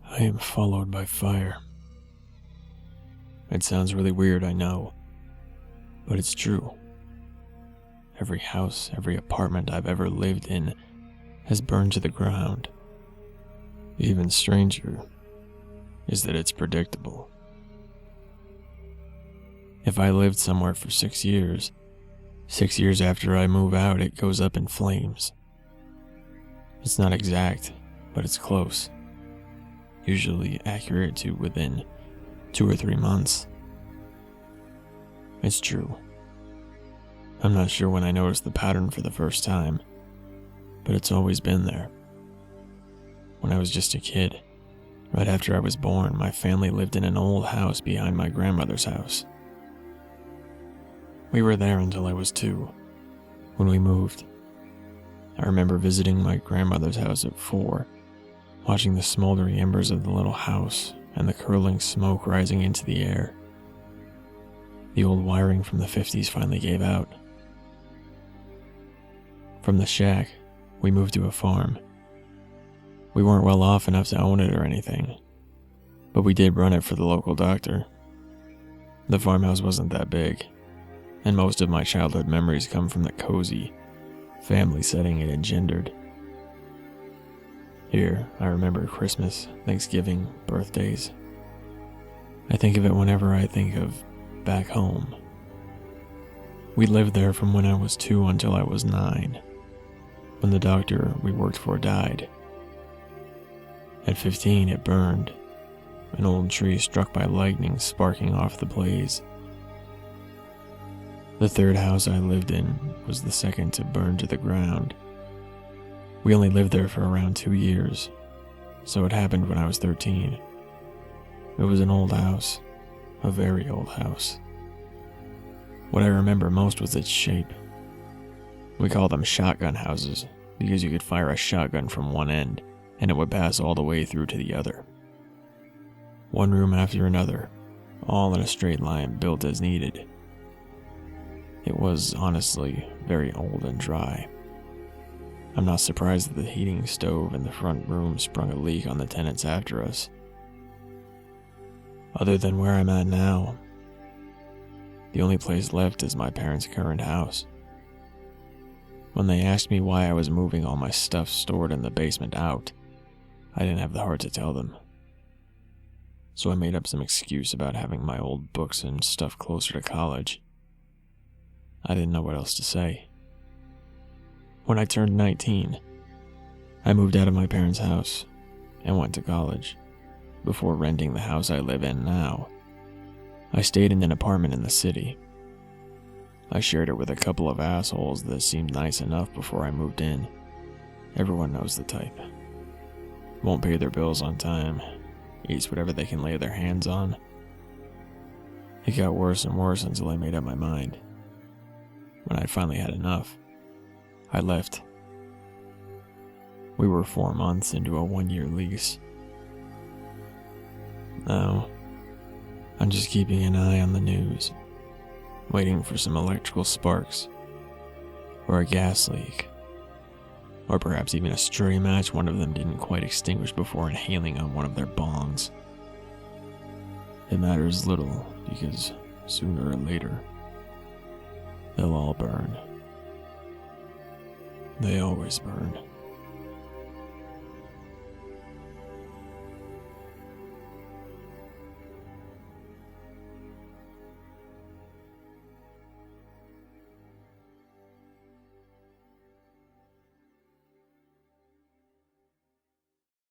I am followed by fire. It sounds really weird, I know, but it's true. Every house, every apartment I've ever lived in has burned to the ground. Even stranger is that it's predictable. If I lived somewhere for 6 years, 6 years after I move out, it goes up in flames. It's not exact, but it's close. Usually accurate to within 2 or 3 months. It's true. I'm not sure when I noticed the pattern for the first time, but it's always been there. When I was just a kid, right after I was born, my family lived in an old house behind my grandmother's house. We were there until I was 2, when we moved. I remember visiting my grandmother's house at 4, watching the smoldering embers of the little house and the curling smoke rising into the air. The old wiring from the 50s finally gave out. From the shack, we moved to a farm. We weren't well off enough to own it or anything, but we did run it for the local doctor. The farmhouse wasn't that big, and most of my childhood memories come from the cozy, family setting it engendered. Here, I remember Christmas, Thanksgiving, birthdays. I think of it whenever I think of back home. We lived there from when I was 2 until I was 9, when the doctor we worked for died. At 15, it burned, an old tree struck by lightning sparking off the blaze. The third house I lived in was the second to burn to the ground. We only lived there for around 2 years, so it happened when I was 13. It was an old house, a very old house. What I remember most was its shape. We called them shotgun houses because you could fire a shotgun from one end and it would pass all the way through to the other. One room after another, all in a straight line built as needed. It was honestly very old and dry. I'm not surprised that the heating stove in the front room sprung a leak on the tenants after us. Other than where I'm at now, the only place left is my parents' current house. When they asked me why I was moving all my stuff stored in the basement out, I didn't have the heart to tell them. So I made up some excuse about having my old books and stuff closer to college. I didn't know what else to say. When I turned 19, I moved out of my parents' house and went to college. Before renting the house I live in now, I stayed in an apartment in the city. I shared it with a couple of assholes that seemed nice enough before I moved in. Everyone knows the type. Won't pay their bills on time, eats whatever they can lay their hands on. It got worse and worse until I made up my mind. When I finally had enough, I left. We were 4 months into a 1-year lease. Now, I'm just keeping an eye on the news, waiting for some electrical sparks, or a gas leak, or perhaps even a stray match one of them didn't quite extinguish before inhaling on one of their bongs. It matters little because sooner or later, they'll all burn. They always burn.